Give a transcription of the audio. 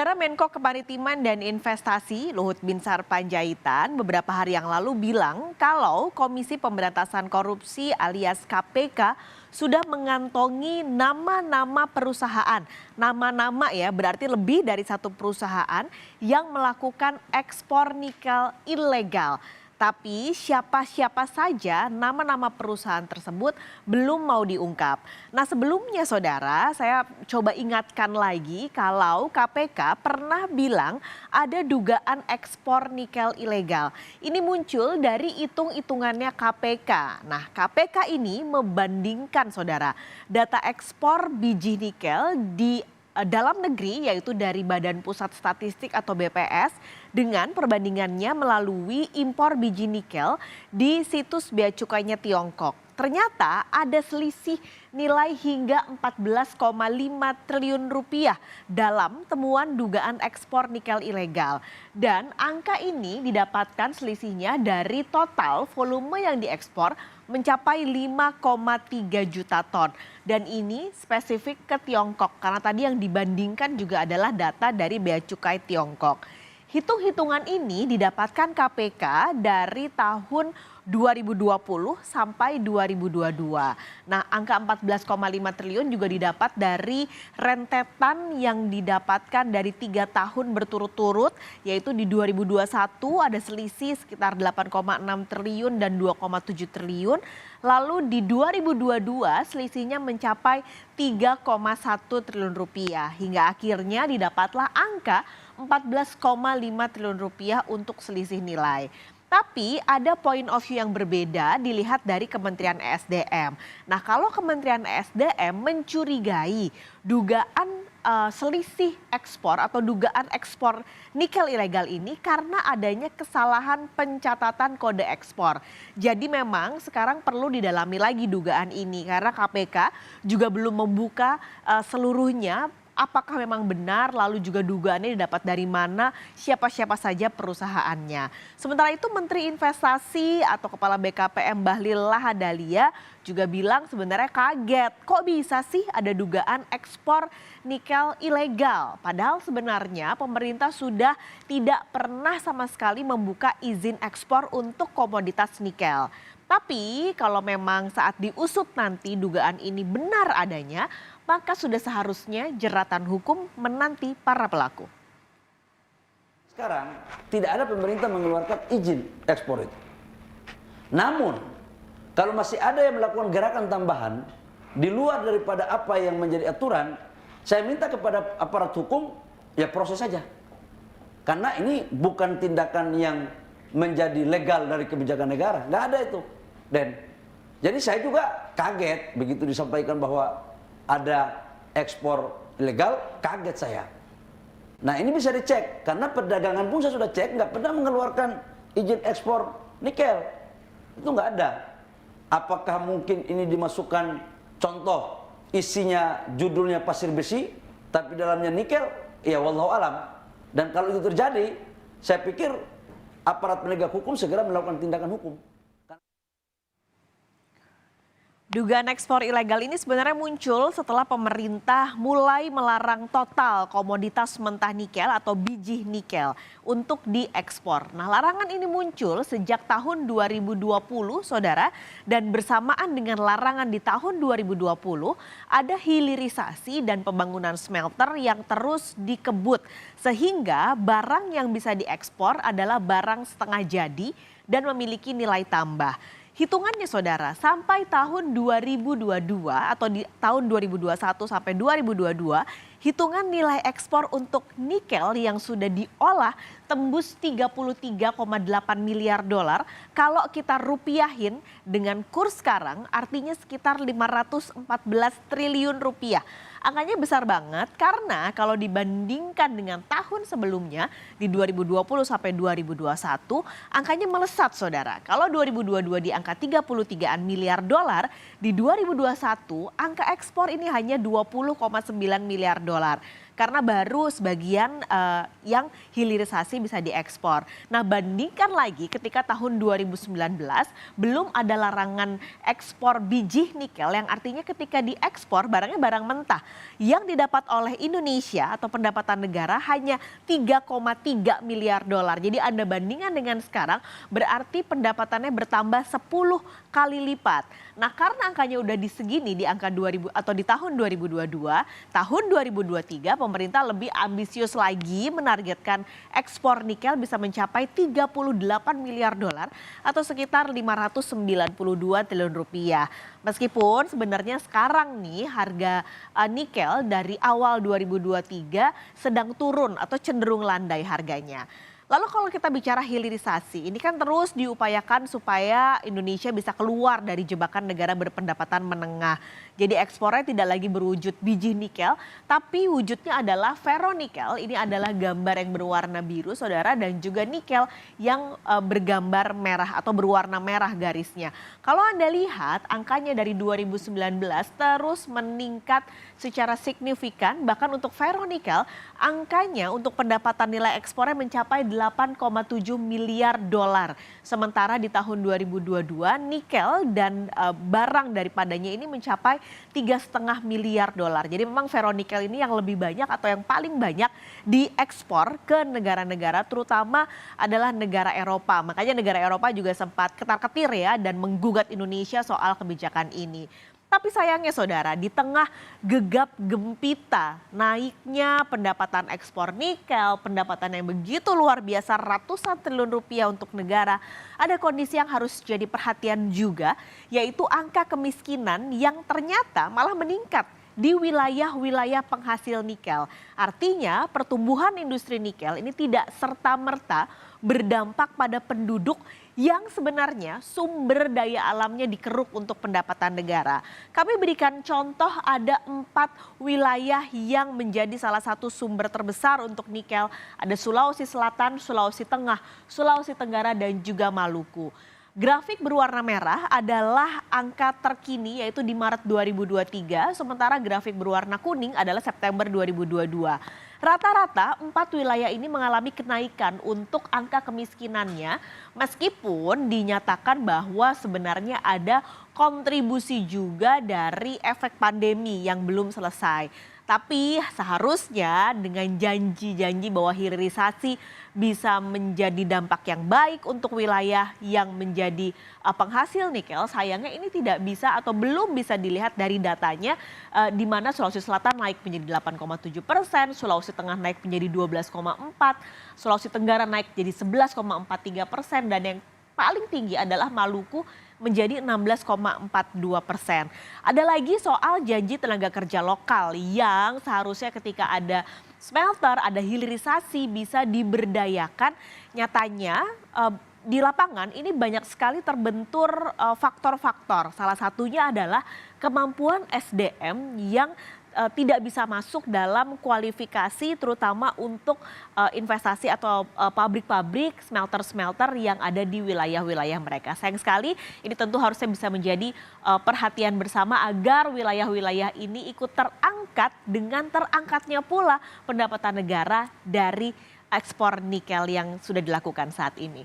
Saudara Menko Kemaritiman dan Investasi Luhut Binsar Panjaitan beberapa hari yang lalu bilang kalau Komisi Pemberantasan Korupsi alias KPK sudah mengantongi nama-nama perusahaan. Nama-nama ya berarti lebih dari satu perusahaan yang melakukan ekspor nikel ilegal. Tapi siapa-siapa saja nama-nama perusahaan tersebut belum mau diungkap. Nah sebelumnya saudara, saya coba ingatkan lagi kalau KPK pernah bilang ada dugaan ekspor nikel ilegal. Ini muncul dari hitung-hitungannya KPK. Nah KPK ini membandingkan saudara data ekspor biji nikel di dalam negeri yaitu dari Badan Pusat Statistik atau BPS dengan perbandingannya melalui impor biji nikel di situs bea cukainya Tiongkok. Ternyata ada selisih nilai hingga 14,5 triliun rupiah dalam temuan dugaan ekspor nikel ilegal. Dan angka ini didapatkan selisihnya dari total volume yang diekspor mencapai 5,3 juta ton. Dan ini spesifik ke Tiongkok karena tadi yang dibandingkan juga adalah data dari Bea Cukai Tiongkok. Hitung-hitungan ini didapatkan KPK dari tahun 2020 sampai 2022. Nah, angka 14,5 triliun juga didapat dari rentetan yang didapatkan dari 3 tahun berturut-turut, yaitu di 2021 ada selisih sekitar 8,6 triliun dan 2,7 triliun. Lalu di 2022 selisihnya mencapai 3,1 triliun rupiah. Hingga akhirnya didapatlah angka 14,5 triliun rupiah untuk selisih nilai. Tapi ada point of view yang berbeda dilihat dari Kementerian ESDM. Nah kalau Kementerian ESDM mencurigai dugaan selisih ekspor atau dugaan ekspor nikel ilegal ini karena adanya kesalahan pencatatan kode ekspor. Jadi memang sekarang perlu didalami lagi dugaan ini karena KPK juga belum membuka seluruhnya. Apakah memang benar, lalu juga dugaannya didapat dari mana, siapa-siapa saja perusahaannya. Sementara itu Menteri Investasi atau Kepala BKPM Bahlil Lahadalia juga bilang sebenarnya kaget. Kok bisa sih ada dugaan ekspor nikel ilegal? Padahal sebenarnya pemerintah sudah tidak pernah sama sekali membuka izin ekspor untuk komoditas nikel. Tapi kalau memang saat diusut nanti dugaan ini benar adanya, maka sudah seharusnya jeratan hukum menanti para pelaku. Sekarang tidak ada pemerintah mengeluarkan izin ekspor itu. Namun kalau masih ada yang melakukan gerakan tambahan di luar daripada apa yang menjadi aturan, saya minta kepada aparat hukum ya proses saja. Karena ini bukan tindakan yang menjadi legal dari kebijakan negara, nggak ada itu. Dan jadi saya juga kaget begitu disampaikan bahwa ada ekspor ilegal, kaget saya. Nah ini bisa dicek karena perdagangan pun saya sudah cek nggak pernah mengeluarkan izin ekspor nikel, itu nggak ada. Apakah mungkin ini dimasukkan contoh isinya judulnya pasir besi tapi dalamnya nikel? Ya wallahu alam. Dan kalau itu terjadi, saya pikir aparat penegak hukum segera melakukan tindakan hukum. Dugaan ekspor ilegal ini sebenarnya muncul setelah pemerintah mulai melarang total komoditas mentah nikel atau biji nikel untuk diekspor. Nah, larangan ini muncul sejak tahun 2020, saudara, dan bersamaan dengan larangan di tahun 2020 ada hilirisasi dan pembangunan smelter yang terus dikebut sehingga barang yang bisa diekspor adalah barang setengah jadi dan memiliki nilai tambah. Hitungannya saudara, sampai tahun 2022 atau di tahun 2021 sampai 2022, hitungan nilai ekspor untuk nikel yang sudah diolah tembus 33,8 miliar dolar. Kalau kita rupiahin dengan kurs sekarang artinya sekitar 514 triliun rupiah. Angkanya besar banget karena kalau dibandingkan dengan tahun sebelumnya di 2020 sampai 2021 angkanya melesat saudara. Kalau 2022 di angka 33-an miliar dolar, di 2021 angka ekspor ini hanya 20,9 miliar dolar. karena baru sebagian yang hilirisasi bisa diekspor. Nah, bandingkan lagi ketika tahun 2019 belum ada larangan ekspor biji nikel, yang artinya ketika diekspor barangnya barang mentah yang didapat oleh Indonesia atau pendapatan negara hanya 3,3 miliar dolar. Jadi Anda bandingkan dengan sekarang berarti pendapatannya bertambah 10 kali lipat. Nah, karena angkanya udah di segini di angka 2000 atau di tahun 2022, tahun 2023 pemerintah lebih ambisius lagi menargetkan ekspor nikel bisa mencapai 38 miliar dolar atau sekitar 592 triliun rupiah. Meskipun sebenarnya sekarang nih harga nikel dari awal 2023 sedang turun atau cenderung landai harganya. Lalu kalau kita bicara hilirisasi, ini kan terus diupayakan supaya Indonesia bisa keluar dari jebakan negara berpendapatan menengah. Jadi ekspornya tidak lagi berwujud biji nikel, tapi wujudnya adalah ferronikel. Ini adalah gambar yang berwarna biru, saudara, dan juga nikel yang bergambar merah atau berwarna merah garisnya. Kalau Anda lihat angkanya dari 2019 terus meningkat secara signifikan, bahkan untuk ferronikel angkanya untuk pendapatan nilai ekspornya mencapai 8,7 miliar dolar. Sementara di tahun 2022 nikel dan barang daripadanya ini mencapai 3,5 miliar dolar. Jadi memang ferronikel ini yang lebih banyak atau yang paling banyak diekspor ke negara-negara terutama adalah negara Eropa. Makanya negara Eropa juga sempat ketar-ketir ya dan menggugat Indonesia soal kebijakan ini. Tapi sayangnya saudara, di tengah gegap gempita naiknya pendapatan ekspor nikel, pendapatan yang begitu luar biasa ratusan triliun rupiah untuk negara, ada kondisi yang harus jadi perhatian juga, yaitu angka kemiskinan yang ternyata malah meningkat di wilayah-wilayah penghasil nikel. Artinya pertumbuhan industri nikel ini tidak serta-merta berdampak pada penduduk yang sebenarnya sumber daya alamnya dikeruk untuk pendapatan negara. Kami berikan contoh ada 4 wilayah yang menjadi salah satu sumber terbesar untuk nikel. Ada Sulawesi Selatan, Sulawesi Tengah, Sulawesi Tenggara dan juga Maluku. Grafik berwarna merah adalah angka terkini yaitu di Maret 2023, sementara grafik berwarna kuning adalah September 2022. Rata-rata 4 wilayah ini mengalami kenaikan untuk angka kemiskinannya meskipun dinyatakan bahwa sebenarnya ada kontribusi juga dari efek pandemi yang belum selesai. Tapi seharusnya dengan janji-janji bahwa hilirisasi bisa menjadi dampak yang baik untuk wilayah yang menjadi penghasil nikel, sayangnya ini tidak bisa atau belum bisa dilihat dari datanya di mana Sulawesi Selatan naik menjadi 8,7%, Sulawesi Tengah naik menjadi 12,4%, Sulawesi Tenggara naik jadi 11,43% dan yang paling tinggi adalah Maluku menjadi 16,42%. Ada lagi soal janji tenaga kerja lokal yang seharusnya ketika ada smelter, ada hilirisasi bisa diberdayakan. Nyatanya di lapangan ini banyak sekali terbentur faktor-faktor. Salah satunya adalah kemampuan SDM yang tidak bisa masuk dalam kualifikasi terutama untuk investasi atau pabrik-pabrik, smelter-smelter yang ada di wilayah-wilayah mereka. Sayang sekali ini tentu harusnya bisa menjadi perhatian bersama agar wilayah-wilayah ini ikut terangkat dengan terangkatnya pula pendapatan negara dari ekspor nikel yang sudah dilakukan saat ini.